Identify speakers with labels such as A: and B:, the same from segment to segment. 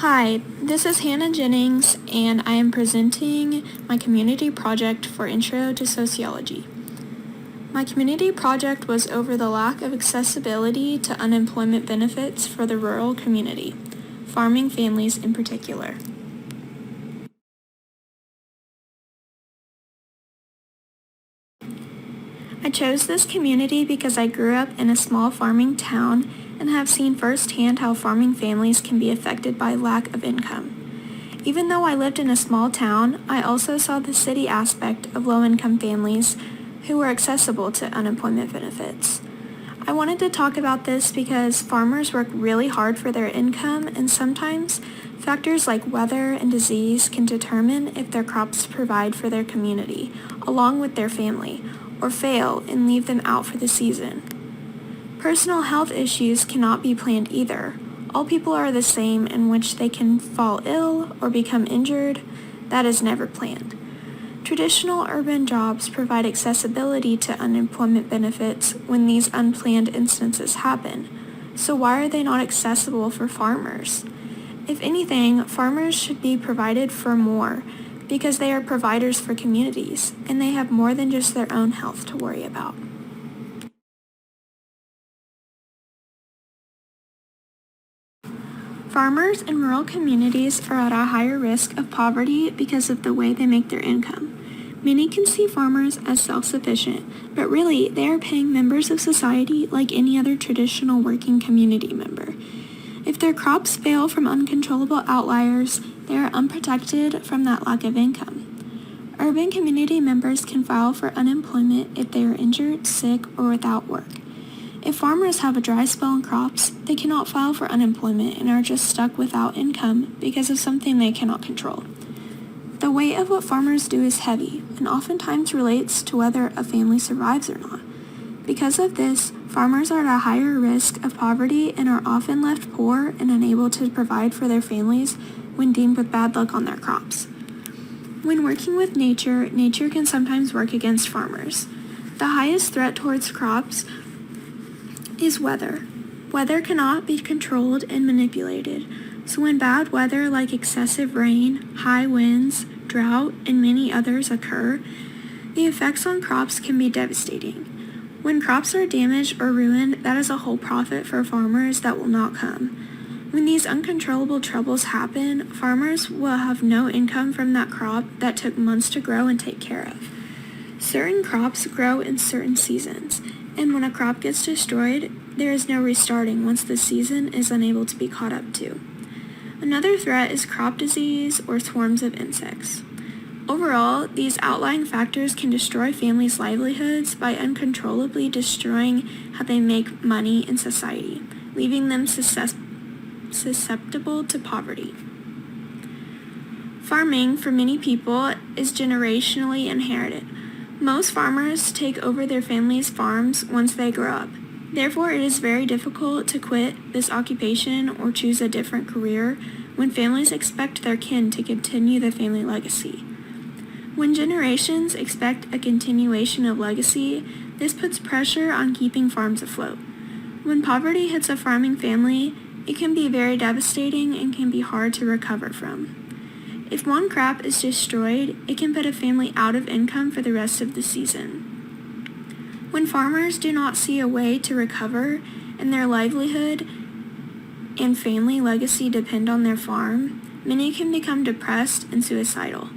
A: Hi, this is Hannah Jennings, and I am presenting my community project for Intro to Sociology. My community project was over the lack of accessibility to unemployment benefits for the rural community, farming families in particular. I chose this community because I grew up in a small farming town and have seen firsthand how farming families can be affected by lack of income. Even though I lived in a small town, I also saw the city aspect of low-income families who were accessible to unemployment benefits. I wanted to talk about this because farmers work really hard for their income, and sometimes factors like weather and disease can determine if their crops provide for their community, along with their family, or fail and leave them out for the season. Personal health issues cannot be planned either. All people are the same, in which they can fall ill or become injured. That is never planned. Traditional urban jobs provide accessibility to unemployment benefits when these unplanned instances happen. So why are they not accessible for farmers? If anything, farmers should be provided for more because they are providers for communities and they have more than just their own health to worry about. Farmers in rural communities are at a higher risk of poverty because of the way they make their income. Many can see farmers as self-sufficient, but really they are paying members of society like any other traditional working community member. If their crops fail from uncontrollable outliers, they are unprotected from that lack of income. Urban community members can file for unemployment if they are injured, sick, or without work. If farmers have a dry spell in crops, they cannot file for unemployment and are just stuck without income because of something they cannot control. The weight of what farmers do is heavy and oftentimes relates to whether a family survives or not. Because of this, farmers are at a higher risk of poverty and are often left poor and unable to provide for their families when deemed with bad luck on their crops. When working with nature, nature can sometimes work against farmers. The highest threat towards crops is weather. Weather cannot be controlled and manipulated, so when bad weather like excessive rain, high winds, drought, and many others occur, the effects on crops can be devastating. When crops are damaged or ruined, that is a whole profit for farmers that will not come. When these uncontrollable troubles happen, farmers will have no income from that crop that took months to grow and take care of. Certain crops grow in certain seasons, and when a crop gets destroyed, there is no restarting once the season is unable to be caught up to. Another threat is crop disease or swarms of insects. Overall, these outlying factors can destroy families' livelihoods by uncontrollably destroying how they make money in society, leaving them susceptible to poverty. Farming, for many people, is generationally inherited. Most farmers take over their family's farms once they grow up. Therefore, it is very difficult to quit this occupation or choose a different career when families expect their kin to continue the family legacy. When generations expect a continuation of legacy, this puts pressure on keeping farms afloat. When poverty hits a farming family, it can be very devastating and can be hard to recover from. If one crop is destroyed, it can put a family out of income for the rest of the season. When farmers do not see a way to recover and their livelihood and family legacy depend on their farm, many can become depressed and suicidal.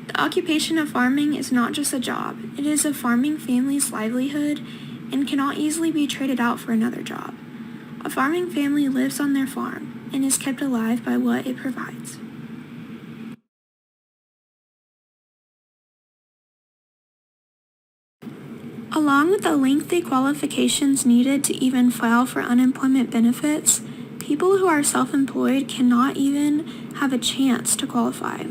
A: The occupation of farming is not just a job, it is a farming family's livelihood and cannot easily be traded out for another job. A farming family lives on their farm and is kept alive by what it provides. Along with the lengthy qualifications needed to even file for unemployment benefits, people who are self-employed cannot even have a chance to qualify.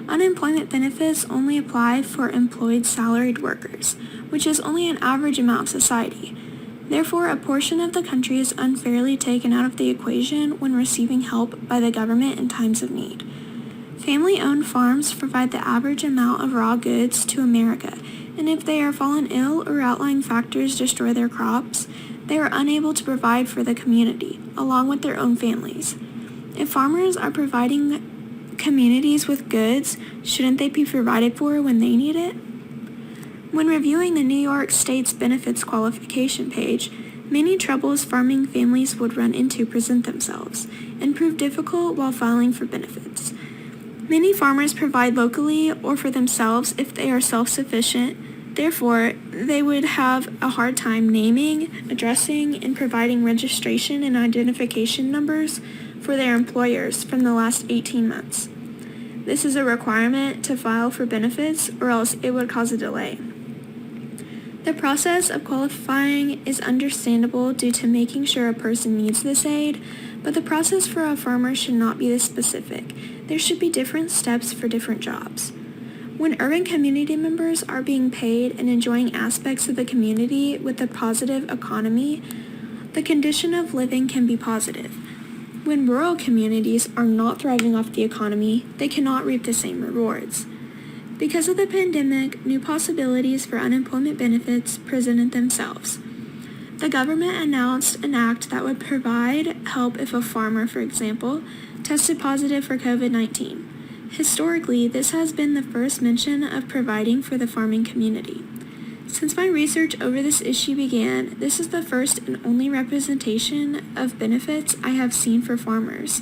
A: Unemployment benefits only apply for employed salaried workers, which is only an average amount of society. Therefore, a portion of the country is unfairly taken out of the equation when receiving help by the government in times of need. Family-owned farms provide the average amount of raw goods to America, and if they are fallen ill or outlying factors destroy their crops, they are unable to provide for the community, along with their own families. If farmers are providing communities with goods, shouldn't they be provided for when they need it? When reviewing the New York State's benefits qualification page, many troubles farming families would run into present themselves and prove difficult while filing for benefits. Many farmers provide locally or for themselves if they are self-sufficient. Therefore, they would have a hard time naming, addressing, and providing registration and identification numbers for their employers from the last 18 months. This is a requirement to file for benefits, or else it would cause a delay. The process of qualifying is understandable due to making sure a person needs this aid, but the process for a farmer should not be this specific. There should be different steps for different jobs. When urban community members are being paid and enjoying aspects of the community with a positive economy, the condition of living can be positive. When rural communities are not thriving off the economy, they cannot reap the same rewards. Because of the pandemic, new possibilities for unemployment benefits presented themselves. The government announced an act that would provide help if a farmer, for example, tested positive for COVID-19. Historically, this has been the first mention of providing for the farming community. Since my research over this issue began, this is the first and only representation of benefits I have seen for farmers,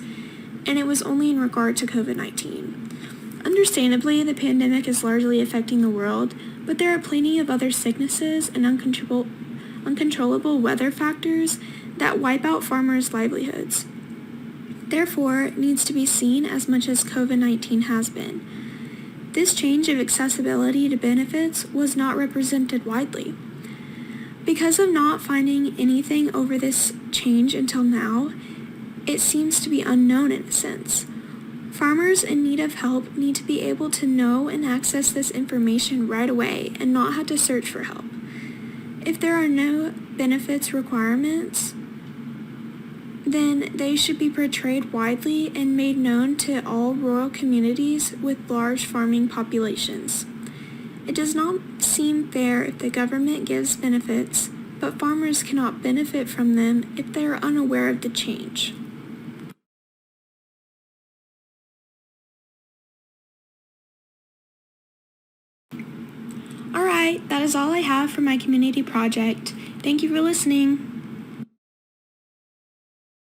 A: and it was only in regard to COVID-19. Understandably, the pandemic is largely affecting the world, but there are plenty of other sicknesses and uncontrollable weather factors that wipe out farmers' livelihoods. Therefore, it needs to be seen as much as COVID-19 has been. This change of accessibility to benefits was not represented widely. Because of not finding anything over this change until now, it seems to be unknown in a sense. Farmers in need of help need to be able to know and access this information right away and not have to search for help. If there are no benefits requirements, then they should be portrayed widely and made known to all rural communities with large farming populations. It does not seem fair if the government gives benefits, but farmers cannot benefit from them if they are unaware of the change. Alright, that is all I have for my community project. Thank you for listening.